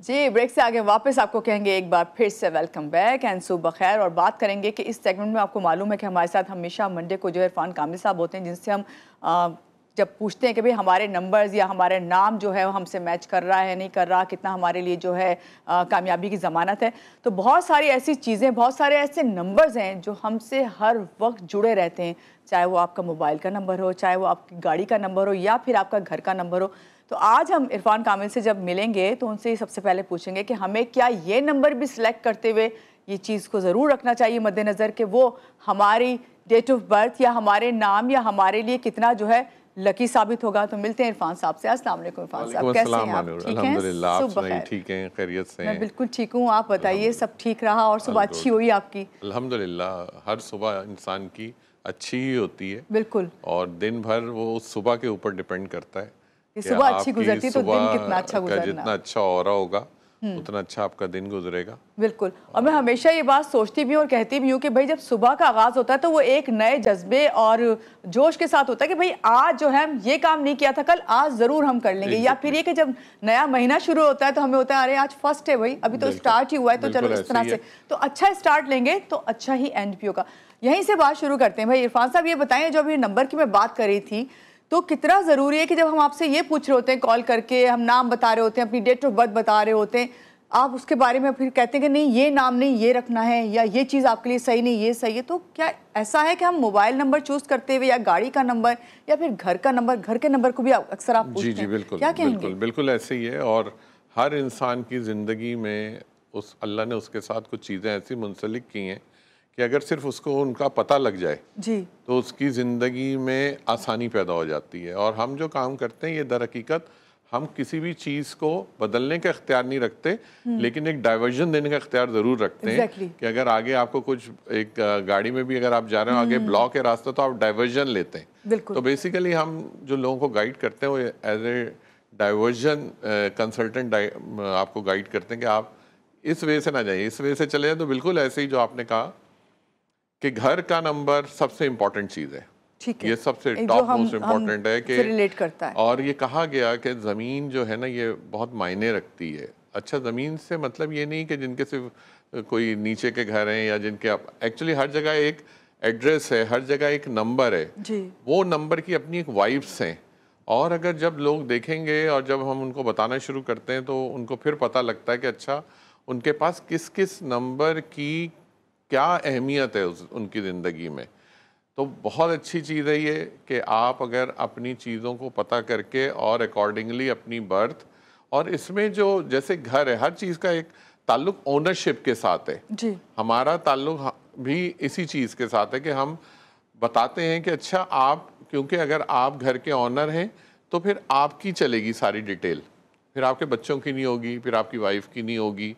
जी, break से आगे वापस आपको कहेंगे एक बार फिर से वेलकम बैक एंड सुबह खैर। और बात करेंगे कि इस सेगमेंट में आपको मालूम है कि हमारे साथ हमेशा मंडे को जो इरफान कामिल साहब होते हैं, जिनसे हम जब पूछते हैं कि भाई हमारे नंबर्स या हमारे नाम जो है वो हमसे मैच कर रहा है नहीं कर रहा, कितना हमारे लिए जो है कामयाबी की ज़मानत है। तो बहुत सारी ऐसी चीज़ें, बहुत सारे ऐसे नंबर्स हैं जो हमसे हर वक्त जुड़े रहते हैं, चाहे वो आपका मोबाइल का नंबर हो, चाहे वो आपकी गाड़ी का नंबर हो या फिर आपका घर का नंबर हो। तो आज हम इरफान कामिल से जब मिलेंगे तो उनसे सबसे पहले पूछेंगे कि हमें क्या ये नंबर भी सिलेक्ट करते हुए ये चीज़ को ज़रूर रखना चाहिए मद्देनज़र कि वो हमारी डेट ऑफ बर्थ या हमारे नाम या हमारे लिए कितना जो है लकी साबित होगा। तो मिलते हैं इरफान साहब से। अस्सलाम वालेकुम इरफान साहब, कैसे हैं आप? ठीक हैं? अल्हम्दुलिल्लाह, ठीक हैं, खैरियत से हैं? मैं बिल्कुल ठीक हूँ, आप बताइए सब ठीक रहा और सुबह अच्छी हुई आपकी? अल्हम्दुलिल्लाह, हर सुबह इंसान की अच्छी ही होती है। बिल्कुल। और दिन भर वो उस सुबह के ऊपर डिपेंड करता है कि सुबह अच्छी गुजरती तो दिन कितना अच्छा गुजरना। जितना अच्छा हो रहा होगा उतना अच्छा आपका दिन गुजरेगा। बिल्कुल। और मैं हमेशा ये बात सोचती भी हूँ और कहती भी हूँ कि भाई जब सुबह का आगाज़ होता है तो वो एक नए जज्बे और जोश के साथ होता है कि भाई आज जो है हम ये काम नहीं किया था कल, आज ज़रूर हम कर लेंगे। या फिर ये कि जब नया महीना शुरू होता है तो हमें होता है अरे आज फर्स्ट है भाई, अभी तो स्टार्ट ही हुआ है, तो चलो इस तरह से तो अच्छा स्टार्ट लेंगे तो अच्छा ही एंड भी होगा। यहीं से बात शुरू करते हैं। भाई इरफान साहब ये बताएं, जो अभी नंबर की मैं बात कर रही थी, तो कितना ज़रूरी है कि जब हम आपसे ये पूछ रहे होते हैं कॉल करके, हम नाम बता रहे होते हैं, अपनी डेट ऑफ बर्थ बता रहे होते हैं, आप उसके बारे में फिर कहते हैं कि नहीं ये नाम नहीं ये रखना है या ये चीज़ आपके लिए सही नहीं ये सही है, तो क्या ऐसा है कि हम मोबाइल नंबर चूज़ करते हुए या गाड़ी का नंबर या फिर घर का नंबर, घर के नंबर को भी अक्सर आप पूछते हैं? जी बिल्कुल, क्या कहेंगे? बिल्कुल ऐसे ही है। और हर इंसान की ज़िंदगी में उस अल्लाह ने उसके साथ कुछ चीज़ें ऐसी मुंसलिक की हैं कि अगर सिर्फ उसको उनका पता लग जाए जी तो उसकी ज़िंदगी में आसानी पैदा हो जाती है। और हम जो काम करते हैं ये दर हकीकत हम किसी भी चीज़ को बदलने का इख्तियार नहीं रखते, लेकिन एक डाइवर्जन देने का इख्तियार ज़रूर रखते हैं कि अगर आगे आपको कुछ एक गाड़ी में भी अगर आप जा रहे हो आगे ब्लॉक है रास्ता तो आप डाइवर्जन लेते हैं। तो बेसिकली हम जो लोगों को गाइड करते हैं वो एज ए डाइवर्जन कंसल्टेंट आपको गाइड करते हैं कि आप इस वे से ना जाइए, इस वे से चले जाए। तो बिल्कुल ऐसे ही जो आपने कहा कि घर का नंबर सबसे इम्पोर्टेंट चीज़ है, ये सबसे टॉप मोस्ट इम्पोर्टेंट है कि रिलेट करता है। और ये कहा गया कि ज़मीन जो है ना ये बहुत मायने रखती है। अच्छा, ज़मीन से मतलब ये नहीं कि जिनके सिर्फ कोई नीचे के घर हैं या जिनके एक्चुअली हर जगह एक एड्रेस है, हर जगह एक नंबर है जी। वो नंबर की अपनी एक वाइब्स हैं। और अगर जब लोग देखेंगे और जब हम उनको बताना शुरू करते हैं तो उनको फिर पता लगता है कि अच्छा उनके पास किस किस नंबर की क्या अहमियत है उनकी ज़िंदगी में। तो बहुत अच्छी चीज़ है ये कि आप अगर अपनी चीज़ों को पता करके और अकॉर्डिंगली अपनी बर्थ, और इसमें जो जैसे घर है हर चीज़ का एक ताल्लुक ओनरशिप के साथ है जी। हमारा ताल्लुक भी इसी चीज़ के साथ है कि हम बताते हैं कि अच्छा आप, क्योंकि अगर आप घर के ऑनर हैं तो फिर आपकी चलेगी सारी डिटेल, फिर आपके बच्चों की नहीं होगी, फिर आपकी वाइफ की नहीं होगी।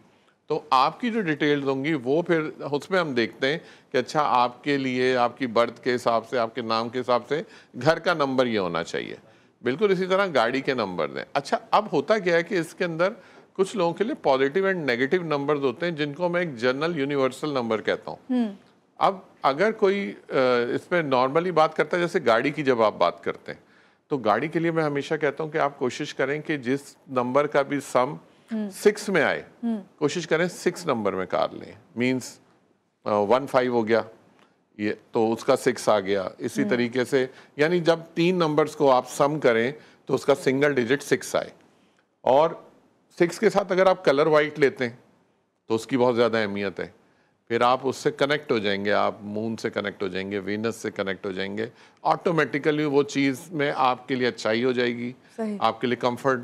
तो आपकी जो डिटेल्स होंगी वो फिर उसमें हम देखते हैं कि अच्छा आपके लिए आपकी बर्थ के हिसाब से आपके नाम के हिसाब से घर का नंबर ये होना चाहिए। बिल्कुल इसी तरह गाड़ी के नंबर दें। अच्छा, अब होता क्या है कि इसके अंदर कुछ लोगों के लिए पॉजिटिव एंड नेगेटिव नंबर्स होते हैं जिनको मैं एक जनरल यूनिवर्सल नंबर कहता हूँ। अब अगर कोई इस पर नॉर्मली बात करता है, जैसे गाड़ी की जब आप बात करते हैं तो गाड़ी के लिए मैं हमेशा कहता हूँ कि आप कोशिश करें कि जिस नंबर का भी सम 6 में आए कोशिश करें 6 नंबर में कार लें। मीन्स 15 हो गया ये तो उसका 6 आ गया। इसी तरीके से यानी जब 3 नंबर्स को आप सम करें तो उसका सिंगल डिजिट 6 आए। और 6 के साथ अगर आप कलर वाइट लेते हैं तो उसकी बहुत ज़्यादा अहमियत है। फिर आप उससे कनेक्ट हो जाएंगे, आप मून से कनेक्ट हो जाएंगे, वीनस से कनेक्ट हो जाएंगे, ऑटोमेटिकली वो चीज़ में आपके लिए अच्छाई हो जाएगी, आपके लिए कंफर्ट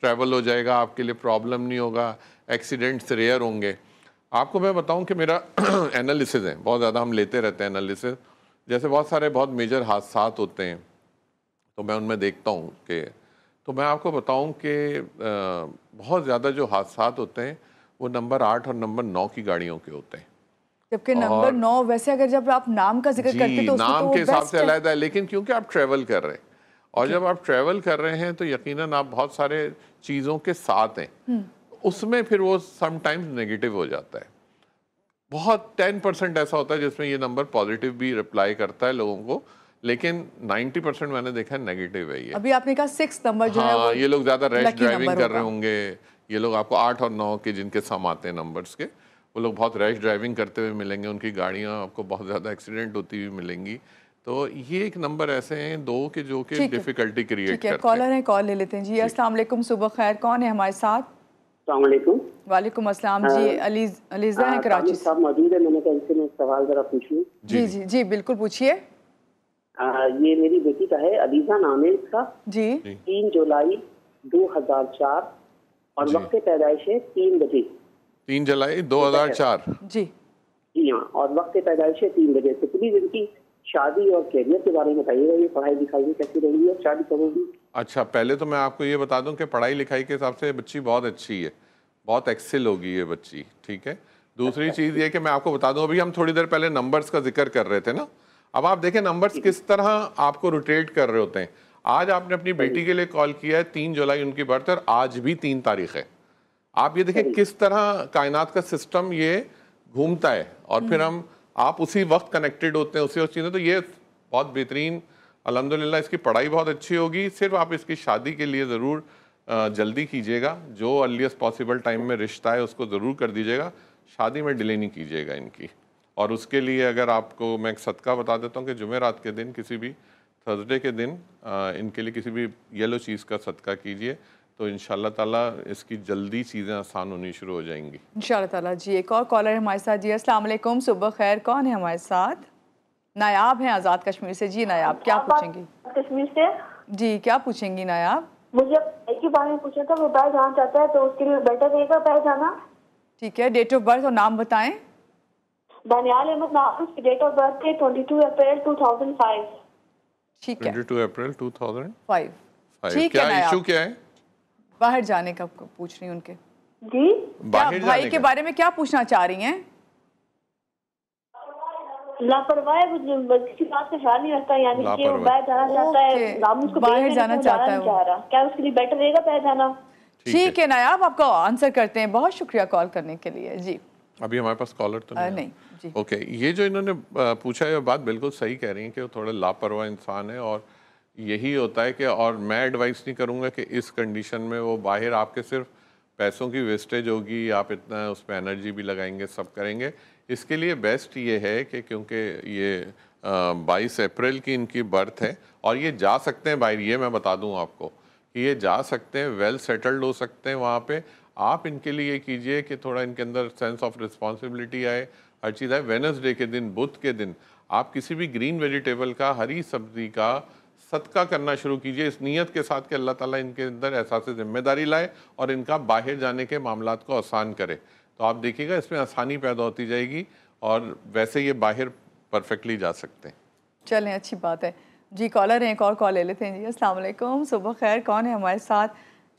ट्रैवल हो जाएगा, आपके लिए प्रॉब्लम नहीं होगा, एक्सीडेंट्स रेयर होंगे। आपको मैं बताऊं कि मेरा एनालिसिस है, बहुत ज़्यादा हम लेते रहते हैं एनालिसिस। जैसे बहुत सारे बहुत मेजर हादसा होते हैं तो मैं उनमें देखता हूं कि, तो मैं आपको बताऊं कि बहुत ज़्यादा जो हादसा होते हैं वो नंबर 8 और नंबर 9 की गाड़ियों के होते हैं। जबकि नंबर 9 वैसे अगर जब आप नाम का जिक्र करते हैं तो नाम के हिसाब से अलग है, लेकिन क्योंकि आप ट्रैवल कर रहे हैं और जब आप ट्रैवल कर रहे हैं तो यकीनन आप बहुत सारे चीज़ों के साथ हैं, उसमें फिर वो समटाइम्स नेगेटिव हो जाता है। बहुत 10% ऐसा होता है जिसमें ये नंबर पॉजिटिव भी रिप्लाई करता है लोगों को, लेकिन 90% मैंने देखा है नेगेटिव है ये। अभी आपने कहा 6 नंबर जो है वो ये लोग ज़्यादा रैश ड्राइविंग कर रहे होंगे ये लोग आपको 8 और 9 के जिनके सम आते हैं नंबर्स के, वो लोग बहुत रैश ड्राइविंग करते हुए मिलेंगे, उनकी गाड़ियाँ आपको बहुत ज़्यादा एक्सीडेंट होती हुई मिलेंगी। तो ये एक नंबर ऐसे हैं 2 के जो कि डिफ़िकल्टी क्रिएट ठीक है, करते हैं। कॉलर है, कॉल ले लेते हैं जी। अस्सलाम वालेकुम, सुबह खैर, कौन है हमारे साथ? अस्सलाम वालेकुम। वालेकुम अस्सलाम जी। अलीज़ा है कराची से। साहब मौजूद है, मैंने कहा इनसे मैं सवाल जरा पूछूं। जी जी जी बिल्कुल पूछिए। ये मेरी बेटी का है, अलीजा नाम है इसका। जी 3 जुलाई 2004 और वक्त पैदाइश है 3 बजे। 3 जुलाई 2004। जी जी हाँ, और वक्त पैदाइश है 3 बजे। तो प्लीज इनकी शादी और कैरियर के बारे में बताइएगा, ये पढ़ाई लिखाई में कैसी रहेगी और शादी कब होगी? अच्छा, पहले तो मैं आपको ये बता दूं कि पढ़ाई लिखाई के हिसाब से बच्ची बहुत अच्छी है, बहुत एक्सेल होगी ये बच्ची, ठीक है। दूसरी चीज़ ये कि मैं आपको बता दूं, अभी हम थोड़ी देर पहले नंबर्स का जिक्र कर रहे थे ना, अब आप देखें नंबर्स किस तरह आपको रोटेट कर रहे होते हैं। आज आपने अपनी बेटी के लिए कॉल किया है, 3 जुलाई उनकी बर्थ है और आज भी 3 तारीख है। आप ये देखें किस तरह कायनात का सिस्टम ये घूमता है और फिर आप उसी वक्त कनेक्टेड होते हैं उसी चीज़ें। तो ये बहुत बेहतरीन, अल्हम्दुलिल्लाह इसकी पढ़ाई बहुत अच्छी होगी। सिर्फ आप इसकी शादी के लिए ज़रूर जल्दी कीजिएगा, जो अर्लीस्ट पॉसिबल टाइम में रिश्ता है उसको ज़रूर कर दीजिएगा, शादी में डिले नहीं कीजिएगा इनकी। और उसके लिए अगर आपको मैं एक सदका बता देता हूँ कि जुमेरात के दिन, किसी भी थर्सडे के दिन इनके लिए किसी भी येलो चीज़ का सदका कीजिए, तो इंशाल्लाह ताला इसकी जल्दी चीज़ें आसान होनी शुरू हो जाएंगी इंशाल्लाह ताला जी। एक और कॉलर है हमारे साथ जी। अस्सलाम वालेकुम, सुबह खैर, कौन है हमारे साथ? नायाब हैं आज़ाद कश्मीर से। जी नायाब, क्या पूछेंगी? कश्मीर से। जी क्या पूछेंगी नायाब? मुझे एक ही बारे में पूछना था, वो बाहर जाना चाहता है तो उसके लिए बेटर रहेगा बाहर जाना। ठीक है, डेट ऑफ बर्थ और नाम बताएं। दानियाल अहमद नाम, उसकी डेट ऑफ बर्थ है 22 अप्रैल 2005। ठीक है 22 अप्रैल 2005। ठीक क्या है इशू नायाब, क्या है? बाहर जाने का पूछ रही हूँ उनके। जी बाहर भाई जाने के का? बारे में क्या पूछना चाह रही हैं? लापरवाह किसी बात का ख्याल नहीं रखता, यानी कि वो लापरवाह। बाहर जाना चाहता है, ओके, हम उसको बाहर भेज जाना दें, चाहता है नहीं चाह रहा। क्या उसके लिए बेटर रहेगा बाहर जाना? ठीक है नायाब, आपका आंसर करते हैं। बहुत शुक्रिया कॉल करने के लिए जी। अभी हमारे पास कॉलर तो नहीं है। नहीं जी। ओके, ये जो इन्होंने पूछा है बात बिल्कुल सही कह रही हैं कि वो थोड़ा लापरवाह इंसान है और यही होता है कि, और मैं एडवाइस नहीं करूँगा कि इस कंडीशन में वो बाहर, आपके सिर्फ पैसों की वेस्टेज होगी, आप इतना उस पर एनर्जी भी लगाएंगे, सब करेंगे। इसके लिए बेस्ट ये है कि क्योंकि ये 22 अप्रैल की इनकी बर्थ है और ये जा सकते हैं बाहर, ये मैं बता दूं आपको कि ये जा सकते हैं, वेल सेटल्ड हो सकते हैं वहाँ पे। आप इनके लिए ये कीजिए कि थोड़ा इनके अंदर सेंस ऑफ रिस्पॉन्सिबिलिटी आए, हर चीज़ आए। वेडनेसडे के दिन, बुध के दिन आप किसी भी ग्रीन वेजिटेबल का, हरी सब्जी का सदका करना शुरू कीजिए, इस नीयत के साथ कि अल्लाह ताला इनके अंदर एहसास जिम्मेदारी लाए और इनका बाहर जाने के मामलात को आसान करे। तो आप देखिएगा इसमें आसानी पैदा होती जाएगी और वैसे ये बाहर परफेक्टली जा सकते हैं। चलें, अच्छी बात है जी। कॉलर हैं, एक और कॉल ले लेते हैं जी। अस्सलाम वालेकुम, सुबह खैर, कौन है हमारे साथ?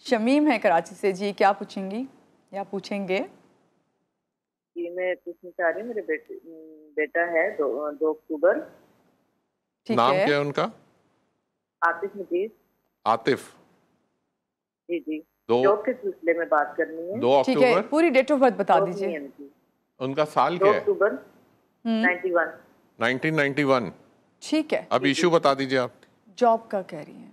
शमीम है कराची से। जी क्या पूछेंगी या पूछेंगे? जी मैं पूछना चाह रही हूँ, मेरे बेटा है 2 अक्टूबर। ठीक नाम है, क्या है उनका? आतिफ मजीद। आतिफ। जी जी, दो- जॉब के सिलसिले में बात करनी है। 2 ठीक है, अक्टूबर। पूरी डेट ऑफ बर्थ बता जॉब नहीं है दीजिए। उनकी। उनका साल 2 क्या है? अक्टूबर 91। 1991। ठीक है, अब इशू बता दीजिए आप। जॉब का कह रही हैं।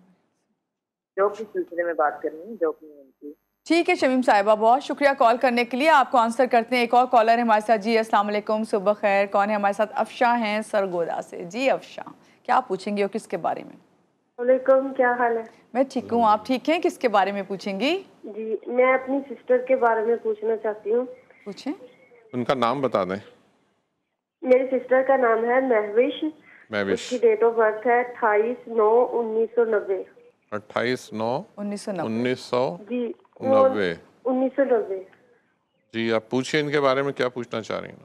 जॉब के सिलसिले में बात करनी है, जॉब नहीं है उनकी। ठीक है शमीम साहिबा, बहुत शुक्रिया कॉल करने के लिए। आपको आंसर करते हैं। एक और कॉलर है हमारे साथ जी। अस्सलाम वालेकुम, सुबह खैर, कौन है हमारे साथ? अफशा हैं सरगोदा से। जी अफशा, क्या पूछेंगी और किसके बारे में? वालेकुम, क्या हाल है? मैं ठीक हूँ, आप ठीक हैं? किसके बारे में पूछेंगी? जी मैं अपनी सिस्टर के बारे में पूछना चाहती हूँ। पूछें। उनका नाम बता दें। मेरी सिस्टर का नाम है महविश। महविश। उसकी डेट ऑफ बर्थ है 28/9/1990। 28/9/1990। जी 1990। जी आप पूछिए इनके बारे में, क्या पूछना चाह रही हैं?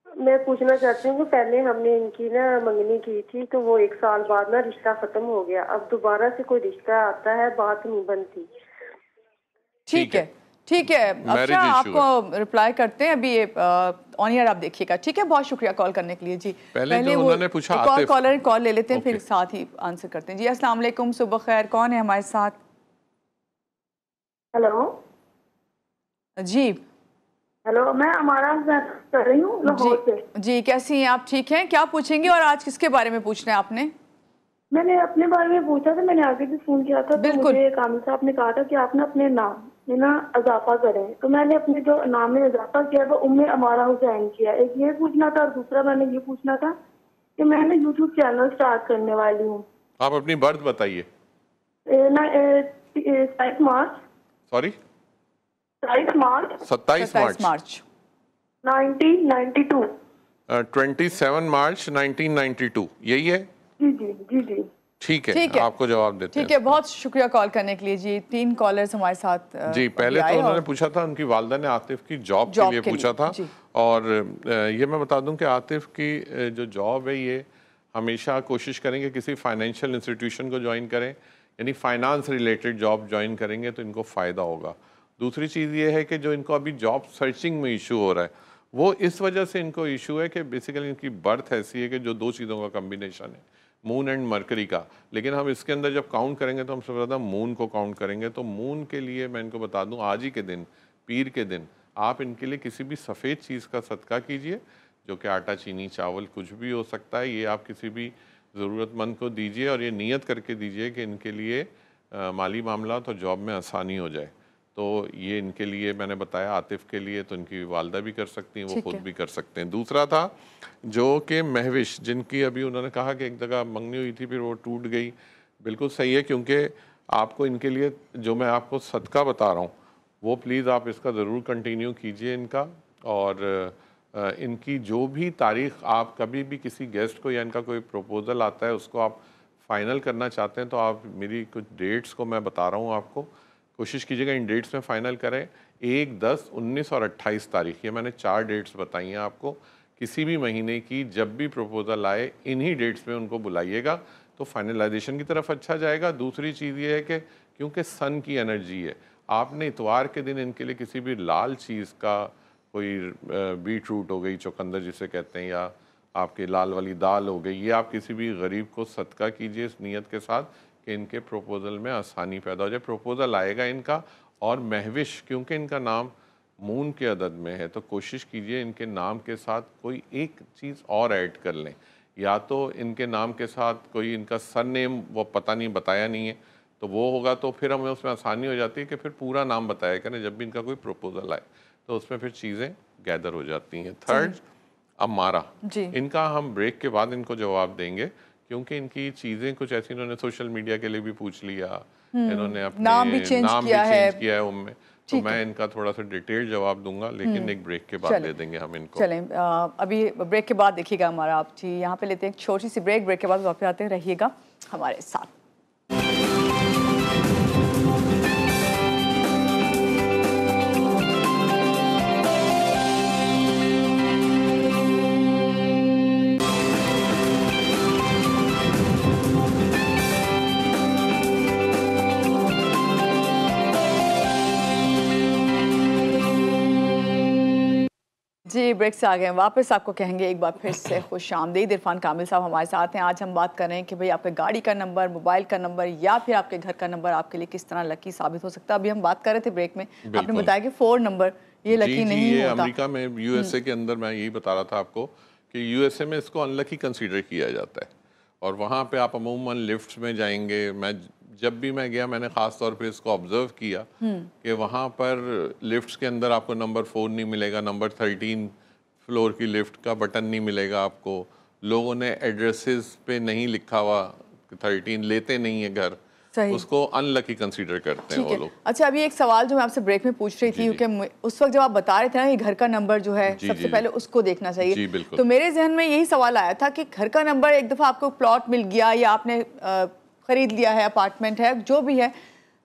मैं पूछना चाहती हूँ कि पहले हमने इनकी ना मंगनी की थी, तो वो 1 साल बाद ना रिश्ता खत्म हो गया। अब दोबारा से कोई रिश्ता आता है, बात नहीं बनती। ठीक है, ठीक है अफशा, आपको रिप्लाई करते हैं अभी। ये ऑन एयर आप देखिएगा, ठीक है? बहुत शुक्रिया कॉल करने के लिए जी। पहले जो उन्होंने पूछा, एक और आतिफ। कॉलर कॉल ले लेते हैं, फिर ओके। साथ ही आंसर करते हैं जी। अस्सलाम वालेकुम, सुबह खैर, कौन है हमारे साथ? हेलो जी हेलो, मैं हमारा कर रही हूँ लाहौर से। जी कैसी हैं आप? ठीक हैं? क्या पूछेंगे और आज किसके बारे में पूछना है आपने? मैंने अपने बारे में पूछा था, मैंने आगे भी फोन किया था, तो बिल्कुल। मुझे कामिल साहब ने कहा था कि आप ना अपने नाम में ना इजाफा करें। तो मैंने अपने जो नाम में इजाफा किया वो उम्मे अमारा हुसैन किया। एक ये पूछना था और दूसरा मैंने ये पूछना था कि मैं ना यूट्यूब चैनल स्टार्ट करने वाली हूँ। आप अपनी बर्थ बताइए। 27 मार्च सॉरी 27 मार्च 27 मार्च 1992। 27 मार्च 1992 यही है? जी जी जी जी ठीक है, ठीक है, आपको जवाब देते हैं। ठीक है, बहुत शुक्रिया कॉल करने के लिए जी। 3 कॉलर्स हमारे साथ जी, पहले तो उन्होंने पूछा था, उनकी वालदा ने आतिफ की जॉब के लिए पूछा था। और ये मैं बता दूं कि आतिफ की जो जॉब है ये हमेशा कोशिश करेंगे किसी फाइनेंशियल इंस्टीट्यूशन को ज्वाइन करें, यानी फाइनेंस रिलेटेड जॉब ज्वाइन करेंगे तो इनको फ़ायदा होगा। दूसरी चीज़ ये है कि जो इनको अभी जॉब सर्चिंग में इशू हो रहा है वो इस वजह से इनको इशू है कि बेसिकली इनकी बर्थ ऐसी है कि जो 2 चीज़ों का कम्बिनेशन है, मून एंड मरकरी का। लेकिन हम इसके अंदर जब काउंट करेंगे तो हम सबसे ज़्यादा मून को काउंट करेंगे। तो मून के लिए मैं इनको बता दूं, आज ही के दिन, पीर के दिन, आप इनके लिए किसी भी सफ़ेद चीज़ का सदका कीजिए, जो कि आटा, चीनी, चावल कुछ भी हो सकता है। ये आप किसी भी ज़रूरतमंद को दीजिए और ये नियत करके दीजिए कि इनके लिए माली मामला तो जॉब में आसानी हो जाए। तो ये इनके लिए मैंने बताया। आतिफ के लिए तो इनकी वालदा भी कर सकती हैं, वो खुद भी कर सकते हैं। दूसरा था जो कि महविश, जिनकी अभी उन्होंने कहा कि एक जगह मंगनी हुई थी फिर वो टूट गई। बिल्कुल सही है, क्योंकि आपको इनके लिए जो मैं आपको सदका बता रहा हूँ वो प्लीज़ आप इसका ज़रूर कंटिन्यू कीजिए इनका। और इनकी जो भी तारीख़ आप कभी भी किसी गेस्ट को या इनका कोई प्रपोज़ल आता है उसको आप फ़ाइनल करना चाहते हैं तो आप मेरी कुछ डेट्स को मैं बता रहा हूँ आपको, कोशिश कीजिएगा इन डेट्स में फ़ाइनल करें। 1, 10, 19 और 28 तारीख, ये मैंने 4 डेट्स बताई हैं आपको। किसी भी महीने की जब भी प्रपोज़ल आए इन्हीं डेट्स में उनको बुलाइएगा तो फाइनलाइजेशन की तरफ अच्छा जाएगा। दूसरी चीज़ ये है कि क्योंकि सन की एनर्जी है, आपने इतवार के दिन इनके लिए किसी भी लाल चीज़ का, कोई बीट रूट हो गई, चुकंदर जिसे कहते हैं, या आपकी लाल वाली दाल हो गई, ये आप किसी भी गरीब को सदका कीजिए इस नीयत के साथ कि इनके प्रपोज़ल में आसानी पैदा हो जाए। प्रपोज़ल आएगा इनका। और महविश, क्योंकि इनका नाम मून के अदद में है तो कोशिश कीजिए इनके नाम के साथ कोई एक चीज़ और ऐड कर लें। या तो इनके नाम के साथ कोई इनका सरनेम वो पता नहीं बताया नहीं है तो वो होगा, तो फिर हमें उसमें आसानी हो जाती है कि फिर पूरा नाम बताया करें जब भी इनका कोई प्रपोज़ल आए, तो उसमें फिर चीज़ें गैदर हो जाती हैं। थर्ड, अमारा, इनका हम ब्रेक के बाद इनको जवाब देंगे क्योंकि इनकी चीज़ें कुछ ऐसी, इन्होंने सोशल मीडिया के लिए भी पूछ लिया, इन्होंने अपने नाम भी चेंज किया है उनमें, तो मैं इनका थोड़ा सा डिटेल जवाब दूंगा, लेकिन एक ब्रेक के बाद दे देंगे हम इनको। चलें, अभी ब्रेक के बाद देखिएगा हमारा, आप जी यहाँ पे लेते हैं एक छोटी सी ब्रेक के बाद वापस आते हैं, रहिएगा हमारे साथ। जी, ब्रेक से आ गए वापस। आपको कहेंगे एक बार फिर से खुश आमदीद। इरफान कामिल साहब हमारे साथ हैं। आज हम बात कर रहे हैं कि भाई आपके गाड़ी का नंबर, मोबाइल का नंबर या फिर आपके घर का नंबर आपके लिए किस तरह लकी साबित हो सकता है। अभी हम बात कर रहे थे ब्रेक में, आपने बताया कि 4 नंबर ये लकी नहीं होता। अमेरिका में, यूएसए के अंदर, मैं यही बता रहा था आपको कि यूएसए में इसको अनलकी कंसीडर किया जाता है और वहाँ पे आप अमूमन लिफ्ट्स में जाएंगे। जब भी मैं गया मैंने ख़ास तौर पे इसको ऑब्जर्व किया कि वहाँ पर लिफ्ट्स के अंदर आपको नंबर 4 नहीं मिलेगा, नंबर 13 फ्लोर की लिफ्ट का बटन नहीं मिलेगा आपको। लोगों ने एड्रेसेस पे नहीं लिखा हुआ 13, लेते नहीं है घर, उसको अनलकी कंसीडर करते हैं वो लोग। अच्छा, अभी एक सवाल जो मैं आपसे ब्रेक में पूछ रही थी, क्योंकि उस वक्त जब आप बता रहे थे ना कि घर का नंबर जो है सबसे पहले उसको देखना चाहिए, तो मेरे जहन में यही सवाल आया था कि घर का नंबर एक दफ़ा आपको प्लॉट मिल गया या आपने खरीद लिया है, अपार्टमेंट है, जो भी है,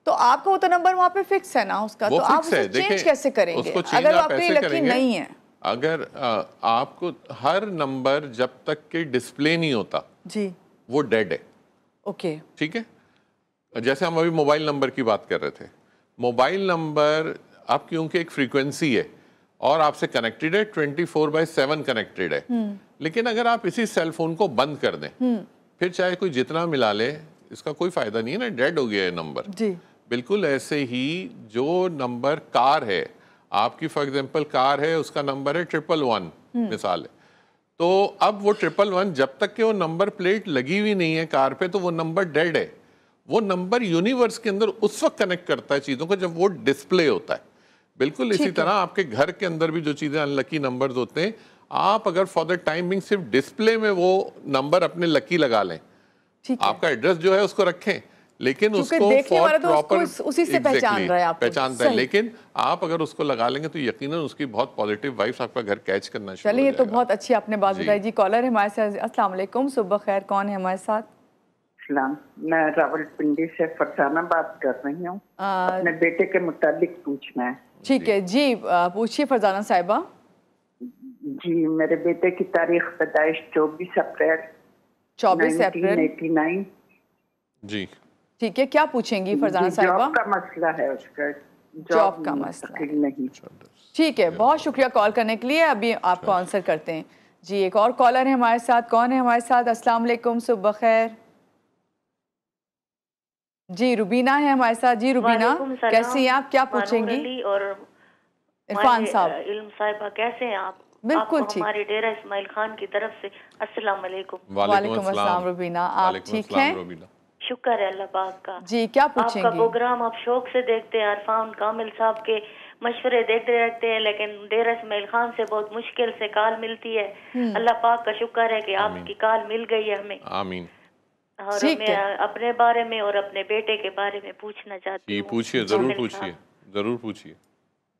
तो आपका वो तो नंबर वहाँ पे फिक्स है ना उसका, तो आप उसे चेंज कैसे करेंगे अगर आपके लकी नहीं है? अगर आपको हर नंबर जब तक के डिस्प्ले नहीं होता जी वो डेड है। ओके, ठीक है। जैसे हम अभी मोबाइल नंबर की बात कर रहे थे, मोबाइल नंबर आप क्योंकि एक फ्रीक्वेंसी है और आपसे कनेक्टेड है, 24/7 कनेक्टेड है, लेकिन अगर आप इसी सेल फोन को बंद कर दें फिर चाहे कोई जितना मिला ले इसका कोई फायदा नहीं है ना, डेड हो गया है नंबर जी। बिल्कुल ऐसे ही जो नंबर कार है आपकी, फॉर एग्जांपल कार है, उसका नंबर है 111 मिसाल है, तो अब वो 111 जब तक कि वो नंबर प्लेट लगी हुई नहीं है कार पे तो वो नंबर डेड है। वो नंबर यूनिवर्स के अंदर उस वक्त कनेक्ट करता है चीज़ों को जब वो डिस्प्ले होता है। बिल्कुल इसी तरह आपके घर के अंदर भी जो चीज़ें अनलकी नंबर्स होते हैं, आप अगर फॉर द टाइम बिंग सिर्फ डिस्प्ले में वो नंबर अपने लकी लगा लें, आपका एड्रेस जो है उसको रखें, लेकिन उसको फॉर प्रॉपर उसी से पहचान रहा है, आप पहचानता है, लेकिन आप अगर उसको लगा लेंगे तो यकीनन उसकी बहुत पॉजिटिव वाइब्स आपका घर कैच करना शुरू हो चलिए, जाएगा। तो बहुत अच्छी आपने बात बताई जी। कॉलर है हमारे साथ। अस्सलाम वालेकुम, सुबह खैर, कौन है हमारे साथ? सलाम, मैं रावलपिंडी से फरजाना बात कर रही हूँ। अपने बेटे के मुताबिक पूछना है। ठीक है जी, पूछिए फरजाना साहिबा। जी, मेरे बेटे की तारीख पैदाइश 24 अप्रैल 1989। जी ठीक है, क्या पूछेंगी फरजाना साहिबा? जॉब का मसला है उसका। जॉब का मसला नहीं। ठीक है, बहुत शुक्रिया कॉल करने के लिए। अभी आपको आंसर करते हैं जी। एक और कॉलर है हमारे साथ। कौन है हमारे साथ? अस्सलाम वालेकुम, सुबह खैर जी। रुबीना है हमारे साथ। जी रुबीना, कैसी हैं आप? क्या पूछेंगी? और इरफान साहब, इल्म साहिबा, कैसे हैं आप? बिल्कुल ठीक। हमारे डेरा इस्माइल खान की तरफ से अस्सलाम वालेकुम। वालेकुम अस्सलाम रुबीना, आप ठीक हैं? शुक्र है अल्लाह पाक का। जी, क्या पूछेंगी? आपका प्रोग्राम आप शौक से देखते हैं, अरफान कामिल साहब के मशवरे देखते रहते हैं, लेकिन डेरा इस्माइल खान से बहुत मुश्किल से कॉल मिलती है। अल्लाह पाक का शुक्र है कि आपकी कॉल मिल गई है हमें। आमीन। और मैं अपने बारे में और अपने बेटे के बारे में पूछना चाहती हूँ। पूछिए, जरूर पूछिए, जरूर पूछिए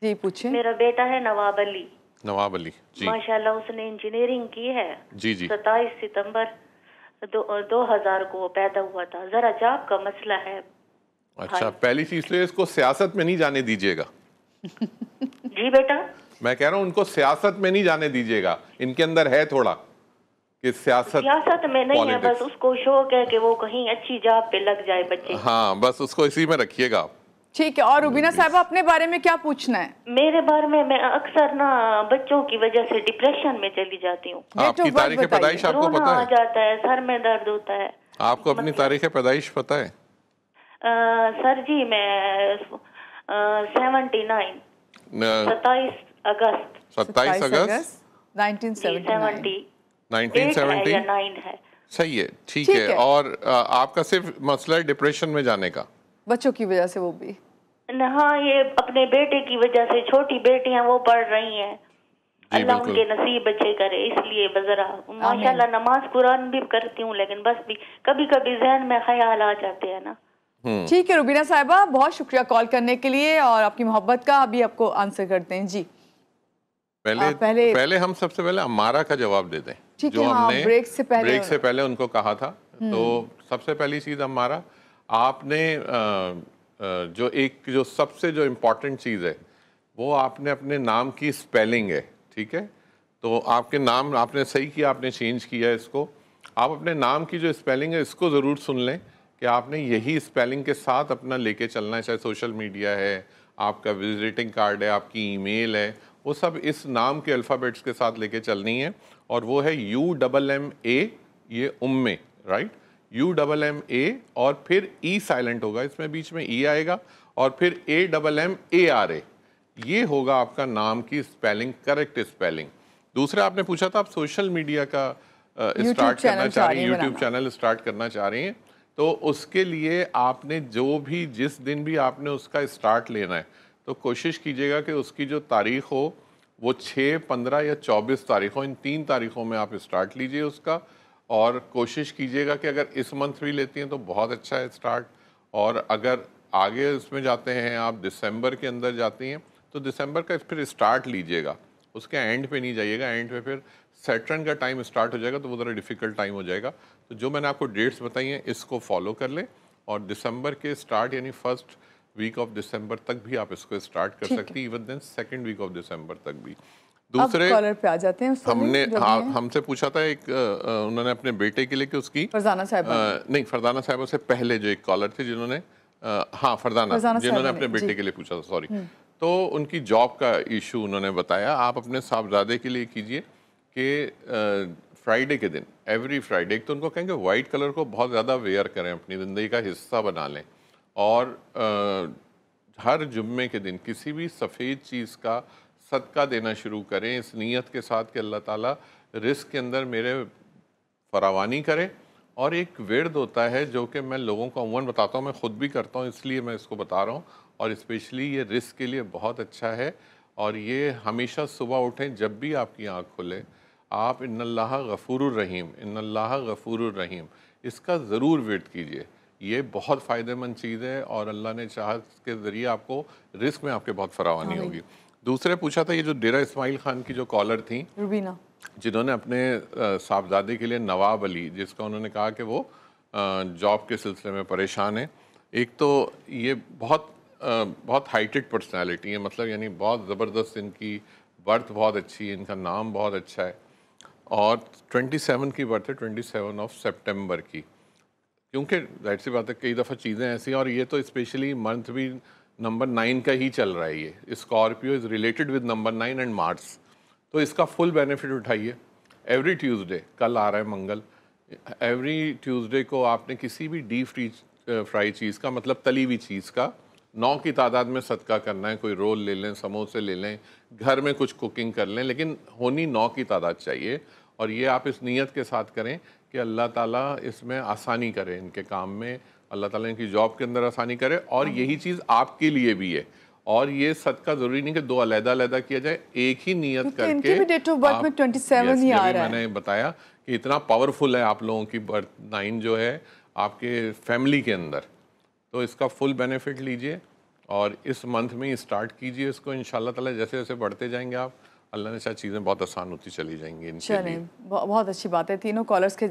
जी, पूछिए। मेरा बेटा है नवाब अली। नवाब अली जी, माशाल्लाह उसने इंजीनियरिंग की है। जी जी। 27 सितंबर 2000 को वो पैदा हुआ था। जरा जॉब का मसला है। अच्छा, पहली चीज तो इसको सियासत में नहीं जाने दीजिएगा। जी बेटा, मैं कह रहा हूँ उनको सियासत में नहीं जाने दीजिएगा। इनके अंदर है थोड़ा कि सियासत में नहीं है, बस उसको शौक है कि वो कहीं अच्छी जॉब पे लग जाए बच्चे। हाँ, बस उसको इसी में रखिएगा आप। ठीक है। और रुबीना साहब, अपने बारे में क्या पूछना है? मेरे बारे में, मैं अक्सर ना बच्चों की वजह से डिप्रेशन में चली जाती हूँ। आपकी तारीख पैदाइश आपको पता है? आ जाता है, सर में दर्द होता है। आपको अपनी तारीख पैदाइश पता है? सर जी, मैं 27 अगस्त 1970 है। सही है, ठीक है। और आपका सिर्फ मसला है डिप्रेशन में जाने का, बच्चों की वजह से? वो भी हाँ, ये अपने बेटे की वजह से। छोटी बेटियां वो पढ़ रही हैं, अल्लाह उनके नसीब अच्छे करे, इसलिए बजरा। माशाल्लाह नमाज कुरान भी करती हूँ, लेकिन बस भी कभी कभी जहन में ख्याल आ जाते हैं ना। ठीक है रुबीना साहिबा, बहुत शुक्रिया कॉल करने के लिए और आपकी मोहब्बत का। अभी आपको आंसर करते हैं जी। पहले हम सबसे पहले अमारा का जवाब दे दें, जो हमने ब्रेक से पहले उनको कहा था। तो सबसे पहली चीज हमारा, आपने जो सबसे जो इम्पोर्टेंट चीज़ है वो आपने अपने नाम की स्पेलिंग है, ठीक है? तो आपके नाम आपने सही किया, आपने चेंज किया इसको। आप अपने नाम की जो स्पेलिंग है इसको ज़रूर सुन लें कि आपने यही स्पेलिंग के साथ अपना लेके चलना है। चाहे सोशल मीडिया है, आपका विजिटिंग कार्ड है, आपकी ईमेल है, वो सब इस नाम के अल्फ़ाबेट्स के साथ लेके चलनी है। और वो है UMMA, ये उम्मे, राइट? UMMA और फिर E साइलेंट होगा, इसमें बीच में E आएगा, और फिर AMMARA, ये होगा आपका नाम की स्पेलिंग, करेक्ट स्पेलिंग। दूसरा आपने पूछा था आप सोशल मीडिया का स्टार्ट करना चाह रही हैं, यूट्यूब चैनल स्टार्ट करना चाह रही हैं। तो उसके लिए आपने जिस दिन भी आपने उसका स्टार्ट लेना है, तो कोशिश कीजिएगा कि उसकी जो तारीख हो वो 6, 15 या 24 तारीख हो। इन 3 तारीखों में आप स्टार्ट लीजिए उसका, और कोशिश कीजिएगा कि अगर इस मंथ भी लेती हैं तो बहुत अच्छा है स्टार्ट। और अगर आगे उसमें जाते हैं, आप दिसंबर के अंदर जाती हैं, तो दिसंबर का फिर स्टार्ट लीजिएगा, उसके एंड पे नहीं जाइएगा। एंड पे फिर सैटर्न का टाइम स्टार्ट हो जाएगा, तो वो ज़रा डिफ़िकल्ट टाइम हो जाएगा। तो जो मैंने आपको डेट्स बताई हैं इसको फॉलो कर लें, और दिसंबर के स्टार्ट यानी फर्स्ट वीक ऑफ दिसंबर तक भी आप इसको स्टार्ट कर सकती हैं, even then second week of December तक भी। दूसरे कॉलर पे आ जाते हैं। हमसे पूछा था एक, उन्होंने अपने बेटे के लिए कि उसकी फरजाना साहिबा, नहीं फरजाना साहिबा से पहले जो एक कॉलर थे जिन्होंने फरजाना जिन्होंने अपने बेटे के लिए पूछा था, सॉरी। तो उनकी जॉब का इशू उन्होंने बताया। आप अपने साहबजादे के लिए कीजिए कि फ्राइडे के दिन, एवरी फ्राइडे, एक तो उनको कहेंगे वाइट कलर को बहुत ज़्यादा वेयर करें, अपनी ज़िंदगी का हिस्सा बना लें। और हर जुम्मे के दिन किसी भी सफ़ेद चीज़ का सदका देना शुरू करें, इस नीयत के साथ कि अल्लाह ताला रिस्क के अंदर मेरे फरावानी करे और एक विर्द होता है जो कि मैं लोगों को अमूमन बताता हूँ, मैं ख़ुद भी करता हूँ, इसलिए मैं इसको बता रहा हूँ। और स्पेशली ये रिस्क के लिए बहुत अच्छा है। और ये हमेशा सुबह उठें, जब भी आपकी आँख खुले आप इन्नल्लाह गफ़ूरुर रहीम, इन्नल्लाह गफ़ूरुर रहीम, इसका ज़रूर विर्द कीजिए। ये बहुत फ़ायदेमंद चीज़ है और अल्लाह ने चाहा के ज़रिए आपको रिस्क में आपके बहुत फरावानी होगी। दूसरे पूछा था ये जो डेरा इस्माइल खान की जो कॉलर थी रुबीना, जिन्होंने अपने साहबजादे के लिए नवाब अली, जिसका उन्होंने कहा कि वो जॉब के सिलसिले में परेशान है। एक तो ये बहुत हाइटेड पर्सनालिटी है, मतलब यानी बहुत ज़बरदस्त, इनकी बर्थ बहुत अच्छी है, इनका नाम बहुत अच्छा है और 27 की बर्थ है, 27 सितंबर की। क्योंकि जाहिर सी बात है कई दफ़ा चीज़ें ऐसी हैं और ये तो स्पेशली मंथ भी नंबर 9 का ही चल रहा है। ये Scorpio is related with number 9 and Mars, तो इसका फुल बेनिफिट उठाइए। एवरी ट्यूसडे, कल आ रहा है मंगल, एवरी ट्यूसडे को आपने किसी भी डीप फ्राई चीज़ का, मतलब तली हुई चीज़ का 9 की तादाद में सदका करना है। कोई रोल ले लें, समोसे ले लें, घर में कुछ कुकिंग कर लें, लेकिन होनी 9 की तादाद चाहिए। और ये आप इस नीयत के साथ करें कि अल्लाह ताला इसमें आसानी करे, इनके काम में अल्लाह ताला इनकी जॉब के अंदर आसानी करे। और यही चीज़ आपके लिए भी है। और ये सदका ज़रूरी नहीं कि 2 अलग-अलग किया जाए, एक ही नियत करके। इनकी भी डेट ऑफ बर्थ में 27 ही आ रहा है। मैंने बताया कि इतना पावरफुल है आप लोगों की बर्थ 9 जो है आपके फैमिली के अंदर, तो इसका फुल बेनिफिट लीजिए और इस मंथ में ही स्टार्ट कीजिए इसको। इंशाल्लाह ताला जैसे जैसे बढ़ते जाएंगे आप, अल्लाह ने शायद चीज़ें बहुत आसान होती चली जाएंगी इनके लिए। बहुत अच्छी बात है। तीनों कॉलर्स के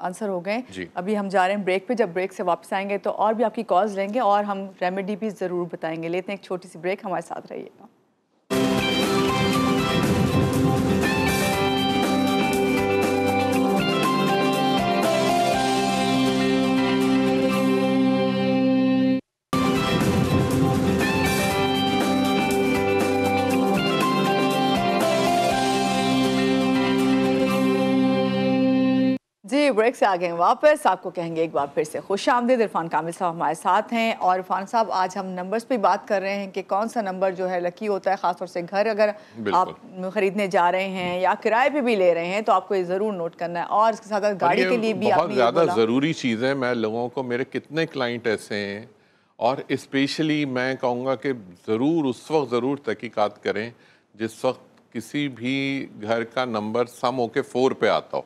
आंसर हो गए। अभी हम जा रहे हैं ब्रेक पे, जब ब्रेक से वापस आएंगे तो और भी आपकी कॉल्स लेंगे और हम रेमेडी भी ज़रूर बताएंगे। लेते हैं एक छोटी सी ब्रेक, हमारे साथ रहिएगा। जी, ब्रेक से आ गए वापस। आपको कहेंगे एक बार फिर से खुशामदीद। इरफान कामिल साहब हमारे साथ हैं और इरफान साहब आज हम नंबर्स पे बात कर रहे हैं कि कौन सा नंबर जो है लकी होता है, ख़ासतौर से घर अगर आप ख़रीदने जा रहे हैं या किराए पे भी ले रहे हैं तो आपको ये ज़रूर नोट करना है। और इसके साथ गाड़ी के लिए भी बहुत ज़्यादा ज़रूरी चीज़ है। मैं लोगों को, मेरे कितने क्लाइंट ऐसे हैं और स्पेशली मैं कहूँगा कि ज़रूर उस वक्त ज़रूर तहकीकात करें जिस वक्त किसी भी घर का नंबर सम होके 4 पे आता हो,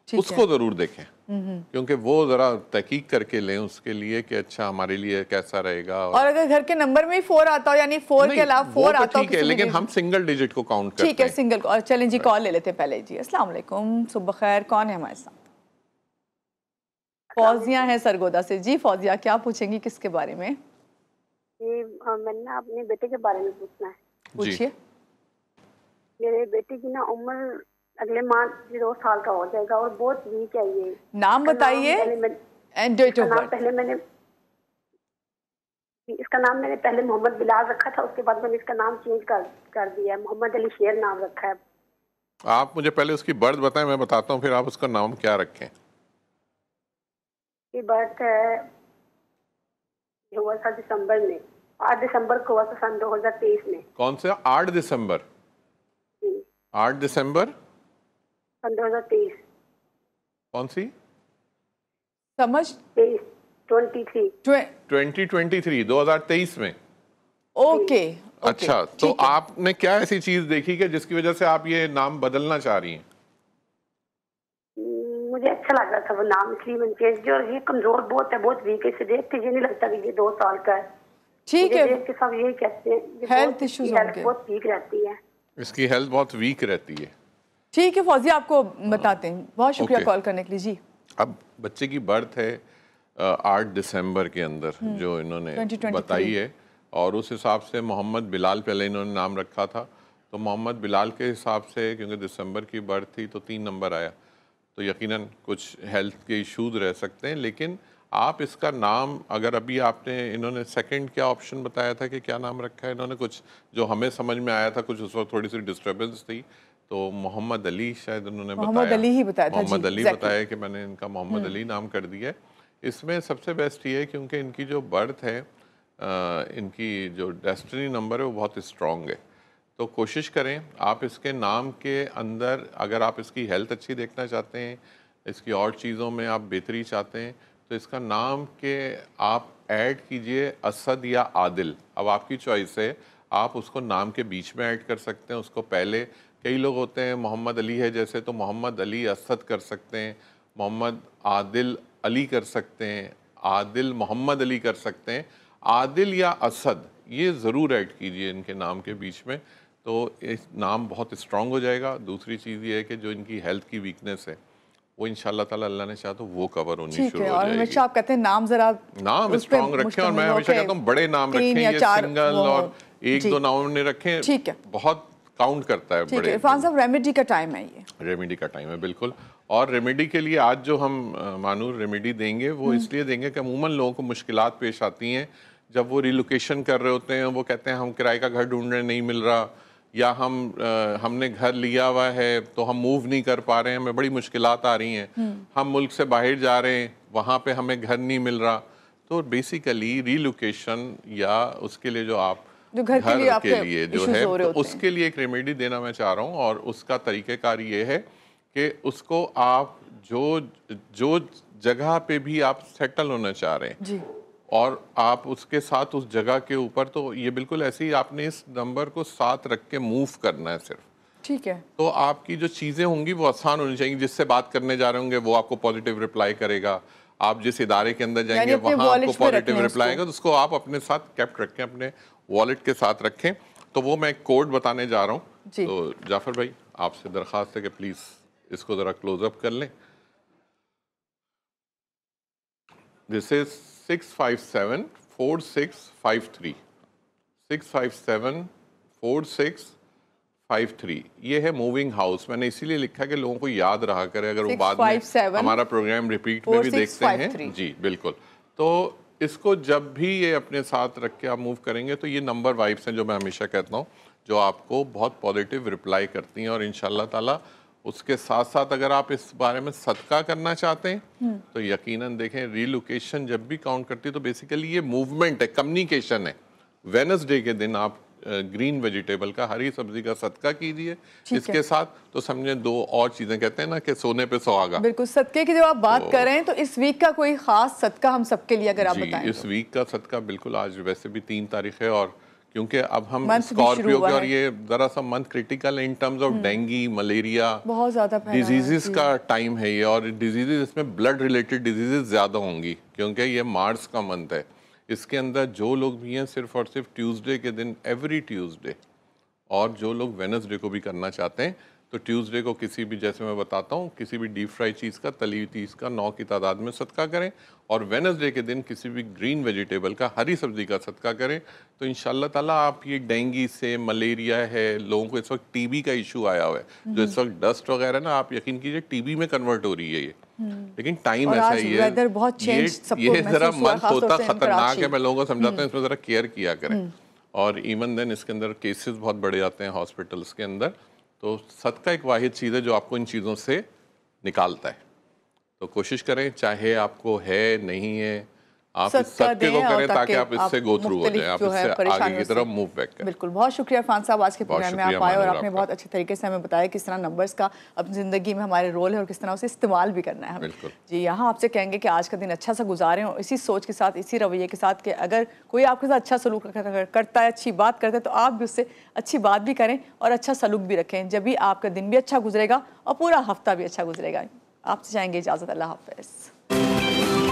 उसको ज़रूर देखें, क्योंकि वो ज़रा तहकीक करके लें उसके लिए कि अच्छा हमारे लिए कैसा रहेगा। और अगर घर के नंबर में ही 4 आता हो, यानी 4 के अलावा 4 आता हो, ठीक है, लेकिन हम सिंगल डिजिट को काउंट करते हैं। ठीक है, सिंगल। और चलें जी, कॉल ले लेते हैं पहले जी। अस्सलाम वालेकुम, सुबह खैर, कौन है हमारे साथ? फौजिया है सरगोदा से। जी फौजिया, क्या पूछेंगी, किसके बारे में? मैंने ना अपने बेटे के बारे में पूछना है। पूछिए। मेरे बेटे की ना उम्र अगले माह 2 साल का हो जाएगा और बहुत वीक है ये। नाम बताइए एंड डेट ऑफ बर्थ। पहले मैंने इसका नाम मैंने पहले मोहम्मद बिलाल रखा था, उसके बाद मैंने इसका नाम चेंज कर दिया, मोहम्मद अली शेर नाम रखा है। आप मुझे पहले उसकी बर्थ बताएं, मैं बताता हूँ फिर आप उसका नाम क्या रखें। ये बर्थ है, हुआ था दिसंबर में, 8 दिसंबर को हुआ था सन 2023 में। कौन सा? 8 दिसंबर? 8 दिसंबर सन 2023। कौन सी? समझ? 2023 2023 में। ओके। अच्छा, तो आपने क्या ऐसी चीज देखी कि जिसकी वजह से आप ये नाम बदलना चाह रही हैं? मुझे अच्छा लग रहा था वो नाम, इसलिए मैंने चेंज किया। और ये कमजोर बहुत है, बहुत वीक है, इसे देख के ये नहीं लगता कि ये 2 साल का है। ठीक है, देख के सब यही कहते हैं हेल्थ इश्यूज होंगे, बहुत वीक रहती है, इसकी हेल्थ बहुत वीक रहती है। ठीक है फौजिया, आपको बताते हैं। बहुत शुक्रिया कॉल करने के लिए जी। अब बच्चे की बर्थ है 8 दिसंबर के अंदर जो इन्होंने बताई है, और उस हिसाब से मोहम्मद बिलाल पहले इन्होंने नाम रखा था, तो मोहम्मद बिलाल के हिसाब से क्योंकि दिसंबर की बर्थ थी तो 3 नंबर आया, तो यकीनन कुछ हेल्थ के इश्यूज रह सकते हैं। लेकिन आप इसका नाम अगर अभी आपने, इन्होंने सेकंड क्या ऑप्शन बताया था कि क्या नाम रखा है इन्होंने, कुछ जो हमें समझ में आया था, कुछ उस वक्त थोड़ी सी डिस्टर्बेंस थी, तो मोहम्मद अली शायद उन्होंने बताया, मोहम्मद अली बताया कि मैंने इनका मोहम्मद अली नाम कर दिया है। इसमें सबसे बेस्ट ये है क्योंकि इनकी जो बर्थ है, इनकी जो डेस्टिनी नंबर है वो बहुत स्ट्रॉन्ग है, तो कोशिश करें आप इसके नाम के अंदर, अगर आप इसकी हेल्थ अच्छी देखना चाहते हैं, इसकी और चीज़ों में आप बेहतरी चाहते हैं तो इसका नाम के आप ऐड कीजिए असद या आदिल। अब आपकी चॉइस है, आप उसको नाम के बीच में ऐड कर सकते हैं, उसको पहले। कई लोग होते हैं मोहम्मद अली है जैसे, तो मोहम्मद अली असद कर सकते हैं, मोहम्मद आदिल अली कर सकते हैं, आदिल मोहम्मद अली कर सकते हैं। आदिल या असद ये ज़रूर ऐड कीजिए इनके नाम के बीच में, तो इस नाम बहुत स्ट्रॉन्ग हो जाएगा। दूसरी चीज़ ये है कि जो इनकी हेल्थ की वीकनेस है वो इंशाल्लाह ताला अल्लाह ने चाहा तो वो कवर होनी शुरू हो जाएगी। और हमेशा आप कहते हैं नाम जरा नाम स्ट्रॉन्ग रखें, और मैं हमेशा कहता हूँ बड़े नाम रखें, ये सिंगल और एक दो नामों ने रखें, ठीक है, बहुत काउंट करता है। बड़े इरफान साहब रेमेडी का टाइम है, ये रेमेडी का टाइम है बिल्कुल। और रेमेडी के लिए आज जो हम मानूर रेमेडी देंगे वो इसलिए देंगे कि अमूमन लोगों को मुश्किलात पेश आती हैं जब वो रिलोकेशन कर रहे होते हैं। वो कहते हैं हम किराए का घर ढूंढ रहे नहीं मिल रहा, या हमने घर लिया हुआ है तो हम मूव नहीं कर पा रहे हैं, हमें बड़ी मुश्किलात आ रही हैं, हम मुल्क से बाहर जा रहे हैं वहाँ पे हमें घर नहीं मिल रहा। तो बेसिकली रिलोकेशन या उसके लिए जो आप जो घर के लिए जो है तो उसके लिए एक रेमेडी देना मैं चाह रहा हूँ। और उसका तरीक़ेकार ये है कि उसको आप जो जगह पे भी आप सेटल होना चाह रहे हैं और आप उसके साथ उस जगह के ऊपर, तो ये बिल्कुल ऐसे ही आपने इस नंबर को साथ रख के मूव करना है सिर्फ, ठीक है। तो आपकी जो चीज़ें होंगी वो आसान होनी चाहिए। जिससे बात करने जा रहे होंगे वो आपको पॉजिटिव रिप्लाई करेगा, आप जिस इदारे के अंदर जाएंगे वहाँ आपको पॉजिटिव रिप्लाई आएगा, तो उसको आप अपने साथ कैप्ट रखें, अपने वॉलेट के साथ रखें। तो वो मैं एक कोड बताने जा रहा हूँ। तो जाफर भाई आपसे दरख्वास्त है कि प्लीज़ इसको ज़रा क्लोजअप कर लें। This is 6574653 6574653। ये है मूविंग हाउस। मैंने इसीलिए लिखा कि लोगों को याद रहा करे अगर वो बाद में हमारा प्रोग्राम रिपीट में भी देखते हैं। जी बिल्कुल। तो इसको जब भी ये अपने साथ रख के आप मूव करेंगे तो ये नंबर वाइब्स हैं जो मैं हमेशा कहता हूँ, जो आपको बहुत पॉजिटिव रिप्लाई करती हैं। और इंशाल्लाह ताला उसके साथ साथ अगर आप इस बारे में सदका करना चाहते हैं तो यकीनन देखें, रीलोकेशन जब भी काउंट करती है तो बेसिकली ये मूवमेंट है, कम्युनिकेशन है। वेडनेसडे के दिन आप ग्रीन वेजिटेबल का, हरी सब्जी का सदका कीजिए इसके साथ, तो समझे दो और चीजें कहते हैं ना कि सोने पे सुहागा। बिल्कुल। सदके की जब आप बात कर रहे हैं तो इस वीक का कोई खास सदका हम सबके लिए अगर आप बताएं। इस वीक का सदका बिल्कुल, आज वैसे भी 3 तारीख है और क्योंकि अब हम स्कॉर्पियो के, और ये जरा सा मंथ क्रिटिकल है in terms of dinghy, malaria, बहुत ज्यादा डिजीजेस का टाइम है ये। और डिजीजेस इसमें ब्लड रिलेटेड डिजीजेस ज्यादा होंगी क्योंकि ये मार्च का मंथ है। इसके अंदर जो लोग भी हैं सिर्फ और सिर्फ ट्यूसडे के दिन, एवरी ट्यूसडे, और जो लोग वेडनेसडे को भी करना चाहते हैं तो ट्यूसडे को किसी भी, जैसे मैं बताता हूँ, किसी भी डीप फ्राई चीज़ का, तली हुई चीज़ का 9 की तादाद में सदका करें, और वेडनेसडे के दिन किसी भी ग्रीन वेजिटेबल का, हरी सब्जी का सदका करें। तो इंशाल्लाह ताला आप ये डेंगी से, मलेरिया है, लोगों को इस वक्त टीबी का इशू आया हुआ है, जो इस वक्त डस्ट वगैरह ना, आप यकीन कीजिए टीबी में कन्वर्ट हो रही है ये। लेकिन टाइम ऐसा ही है, ये जरा मंथ होता खतरनाक है। मैं लोगों को समझाता हूँ इसमें जरा केयर किया करें। और इवन देन इसके अंदर केसेस बहुत बढ़े जाते हैं हॉस्पिटल्स के अंदर। तो सदका एक वाहिद चीज़ है जो आपको इन चीज़ों से निकालता है। तो कोशिश करें, चाहे आपको है नहीं है, आप इस सदके को करें ताकि आप इससे गो थ्रू हो जाए, आप इससे आगे की तरफ मूव बैक करें। बिल्कुल, बहुत शुक्रिया इरफान साहब, आज के प्रोग्राम में आप आए और आपने बहुत अच्छे तरीके से हमें बताया किस तरह नंबर्स का अपनी ज़िंदगी में हमारे रोल है और किस तरह उसे इस्तेमाल भी करना है। बिल्कुल जी, यहाँ आपसे कहेंगे कि आज का दिन अच्छा सा गुजारें और इसी सोच के साथ, इसी रवैये के साथ कि अगर कोई आपके साथ अच्छा सलूक करता है, अच्छी बात करता है, तो आप भी उससे अच्छी बात भी करें और अच्छा सलूक भी रखें। जब भी आपका दिन भी अच्छा गुजरेगा और पूरा हफ्ता भी अच्छा गुजरेगा। आपसे चाहेंगे इजाज़त। अल्लाह हाफ़िज़।